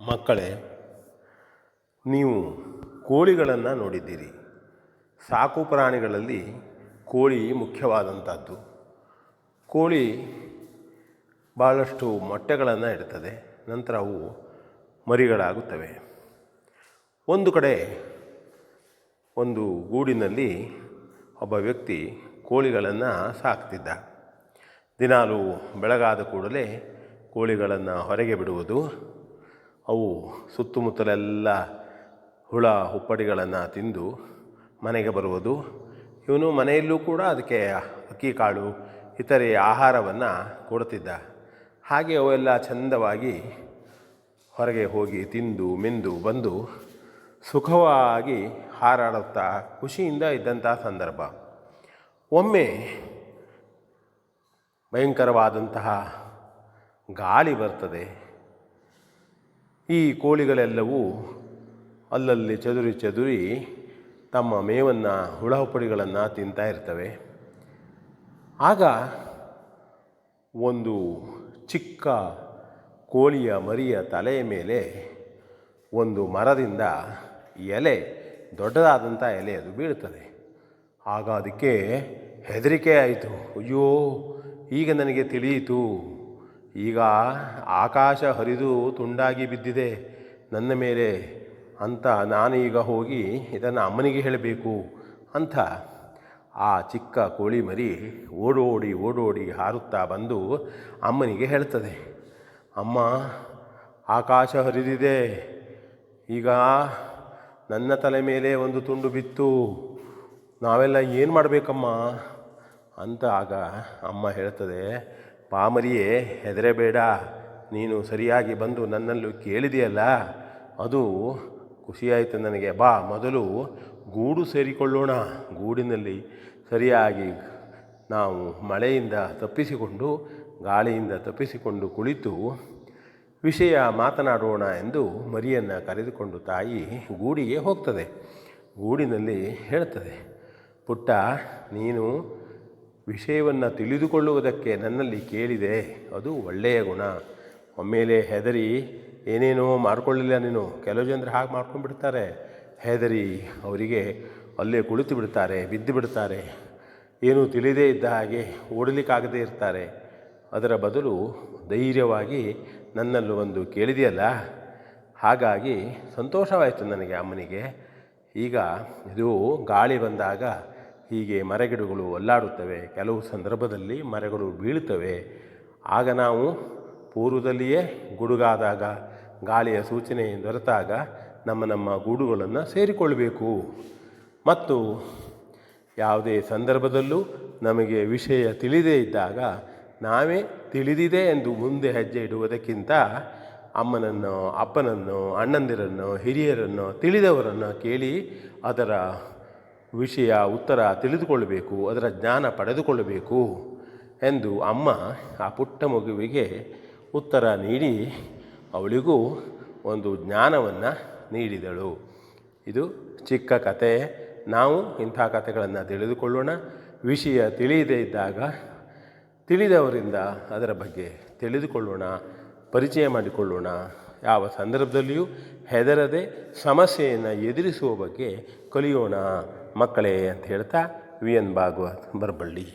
ಮಕ್ಕಳೇ, ನೀವು ಕೋಳಿಗಳನ್ನು ನೋಡಿದ್ದೀರಿ. ಸಾಕು ಪ್ರಾಣಿಗಳಲ್ಲಿ ಕೋಳಿ ಮುಖ್ಯವಾದಂಥದ್ದು. ಕೋಳಿ ಭಾಳಷ್ಟು ಮೊಟ್ಟೆಗಳನ್ನು ಇಡ್ತದೆ, ನಂತರ ಅವು ಮರಿಗಳಾಗುತ್ತವೆ. ಒಂದು ಕಡೆ ಒಂದು ಗೂಡಿನಲ್ಲಿ ಒಬ್ಬ ವ್ಯಕ್ತಿ ಕೋಳಿಗಳನ್ನು ಸಾಕ್ತಿದ್ದ. ದಿನಾಲೂ ಬೆಳಗಾದ ಕೂಡಲೇ ಕೋಳಿಗಳನ್ನು ಹೊರಗೆ ಬಿಡುವುದು, ಅವು ಸುತ್ತಮುತ್ತಲೆಲ್ಲ ಹುಳ ಹುಪ್ಪಡಿಗಳನ್ನು ತಿಂದು ಮನೆಗೆ ಬರುವುದು. ಇವನು ಮನೆಯಲ್ಲೂ ಕೂಡ ಅದಕ್ಕೆ ಅಕ್ಕಿ ಕಾಳು ಇತರೆ ಆಹಾರವನ್ನು ಕೊಡುತ್ತಿದ್ದ. ಹಾಗೆ ಅವೆಲ್ಲ ಚಂದವಾಗಿ ಹೊರಗೆ ಹೋಗಿ ತಿಂದು ಮೆಂದು ಬಂದು ಸುಖವಾಗಿ ಹಾರಾಡುತ್ತಾ ಖುಷಿಯಿಂದ ಇದ್ದಂಥ ಸಂದರ್ಭ. ಒಮ್ಮೆ ಭಯಂಕರವಾದಂತಹ ಗಾಳಿ ಬರ್ತದೆ. ಈ ಕೋಳಿಗಳೆಲ್ಲವೂ ಅಲ್ಲಲ್ಲಿ ಚದುರಿ ತಮ್ಮ ಮೇವನ್ನು ಹುಳ ಹುಪ್ಪಡಿಗಳನ್ನು ತಿಂತಾ ಇರ್ತವೆ. ಆಗ ಒಂದು ಚಿಕ್ಕ ಕೋಳಿಯ ಮರಿಯ ತಲೆಯ ಮೇಲೆ ಒಂದು ಮರದಿಂದ ಎಲೆ, ದೊಡ್ಡದಾದಂಥ ಎಲೆ ಅದು ಬೀಳ್ತದೆ. ಆಗ ಅದಕ್ಕೆ ಹೆದರಿಕೆ ಆಯಿತು. ಅಯ್ಯೋ, ಈಗ ನನಗೆ ತಿಳಿಯಿತು, ಈಗ ಆಕಾಶ ಹರಿದು ತುಂಡಾಗಿ ಬಿದ್ದಿದೆ ನನ್ನ ಮೇಲೆ ಅಂತ ನಾನೀಗ ಹೋಗಿ ಇದನ್ನು ಅಮ್ಮನಿಗೆ ಹೇಳಬೇಕು ಅಂತ ಆ ಚಿಕ್ಕ ಕೋಳಿ ಮರಿ ಓಡೋಡಿ ಹಾರುತ್ತಾ ಬಂದು ಅಮ್ಮನಿಗೆ ಹೇಳ್ತದೆ. ಅಮ್ಮ, ಆಕಾಶ ಹರಿದಿದೆ, ಈಗ ನನ್ನ ತಲೆ ಮೇಲೆ ಒಂದು ತುಂಡು ಬಿತ್ತು, ನಾವೆಲ್ಲ ಏನು ಮಾಡಬೇಕಮ್ಮ ಅಂತ. ಆಗ ಅಮ್ಮ ಹೇಳ್ತದೆ, ಪಾಮರಿಯೇ, ಹೆದರಬೇಡ, ನೀನು ಸರಿಯಾಗಿ ಬಂದು ನನ್ನಲ್ಲೂ ಕೇಳಿದೆಯಲ್ಲ, ಅದು ಖುಷಿಯಾಯಿತು ನನಗೆ. ಬಾ, ಮೊದಲು ಗೂಡು ಸೇರಿಕೊಳ್ಳೋಣ. ಗೂಡಿನಲ್ಲಿ ಸರಿಯಾಗಿ ನಾವು ಮಳೆಯಿಂದ ತಪ್ಪಿಸಿಕೊಂಡು, ಗಾಳಿಯಿಂದ ತಪ್ಪಿಸಿಕೊಂಡು ಕುಳಿತು ವಿಷಯ ಮಾತನಾಡೋಣ ಎಂದು ಮರಿಯನ್ನು ಕರೆದುಕೊಂಡು ತಾಯಿ ಗೂಡಿಗೆ ಹೋಗ್ತದೆ. ಗೂಡಿನಲ್ಲಿ ಹೇಳ್ತದೆ, ಪುಟ್ಟ, ನೀನು ವಿಷಯವನ್ನು ತಿಳಿದುಕೊಳ್ಳುವುದಕ್ಕೆ ನನ್ನಲ್ಲಿ ಕೇಳಿದೆ, ಅದು ಒಳ್ಳೆಯ ಗುಣ. ಒಮ್ಮೆಲೆ ಹೆದರಿ ಏನೇನೋ ಮಾಡಿಕೊಳ್ಳಿಲ್ಲ ನೀನು. ಕೆಲವು ಜನರು ಹಾಗೆ ಮಾಡ್ಕೊಂಡ್ಬಿಡ್ತಾರೆ. ಹೆದರಿ ಅವರಿಗೆ ಅಲ್ಲೇ ಕುಳಿತು ಬಿಡ್ತಾರೆ, ಬಿದ್ದು ಬಿಡ್ತಾರೆ, ಏನೂ ತಿಳಿದೇ ಇದ್ದ ಹಾಗೆ ಓಡಲಿಕ್ಕಾಗದೇ ಇರ್ತಾರೆ. ಅದರ ಬದಲು ಧೈರ್ಯವಾಗಿ ನನ್ನಲ್ಲೂ ಒಂದು ಕೇಳಿದೆಯಲ್ಲ, ಹಾಗಾಗಿ ಸಂತೋಷವಾಯಿತು ನನಗೆ ಅಮ್ಮನಿಗೆ. ಈಗ ಇದು ಗಾಳಿ ಬಂದಾಗ ಹೀಗೆ ಮರಗಿಡಗಳು ಅಲ್ಲಾಡುತ್ತವೆ, ಕೆಲವು ಸಂದರ್ಭದಲ್ಲಿ ಮರಗಳು ಬೀಳುತ್ತವೆ. ಆಗ ನಾವು ಪೂರ್ವದಲ್ಲಿಯೇ ಗುಡುಗಾದಾಗ, ಗಾಳಿಯ ಸೂಚನೆ ದೊರೆತಾಗ ನಮ್ಮ ಗೂಡುಗಳನ್ನು ಸೇರಿಕೊಳ್ಳಬೇಕು. ಮತ್ತು ಯಾವುದೇ ಸಂದರ್ಭದಲ್ಲೂ ನಮಗೆ ವಿಷಯ ತಿಳಿದೇ ಇದ್ದಾಗ ನಾವೇ ತಿಳಿದಿದೆ ಎಂದು ಮುಂದೆ ಹೆಜ್ಜೆ ಇಡುವುದಕ್ಕಿಂತ ಅಮ್ಮನನ್ನು, ಅಪ್ಪನನ್ನು, ಅಣ್ಣಂದಿರನ್ನು, ಹಿರಿಯರನ್ನು, ತಿಳಿದವರನ್ನು ಕೇಳಿ ಅದರ ವಿಷಯ ಉತ್ತರ ತಿಳಿದುಕೊಳ್ಳಬೇಕು, ಅದರ ಜ್ಞಾನ ಪಡೆದುಕೊಳ್ಳಬೇಕು ಎಂದು ಅಮ್ಮ ಆ ಪುಟ್ಟ ಮಗುವಿಗೆ ಉತ್ತರ ನೀಡಿ ಅವಳಿಗೂ ಒಂದು ಜ್ಞಾನವನ್ನು ನೀಡಿದಳು. ಇದು ಚಿಕ್ಕ ಕತೆ. ನಾವು ಇಂಥ ಕಥೆಗಳನ್ನು ತಿಳಿದುಕೊಳ್ಳೋಣ. ವಿಷಯ ತಿಳಿಯದೇ ಇದ್ದಾಗ ತಿಳಿದವರಿಂದ ಅದರ ಬಗ್ಗೆ ತಿಳಿದುಕೊಳ್ಳೋಣ, ಪರಿಚಯ ಮಾಡಿಕೊಳ್ಳೋಣ. ಯಾವ ಸಂದರ್ಭದಲ್ಲಿಯೂ ಹೆದರದೆ ಸಮಸ್ಯೆಯನ್ನು ಎದುರಿಸುವ ಬಗ್ಗೆ ಕಲಿಯೋಣ ಮಕ್ಕಳೇ ಅಂತ ಹೇಳ್ತಾ, ವಿ ಎನ್ ಭಾಗವತ್, ಬರಬಳ್ಳಿ.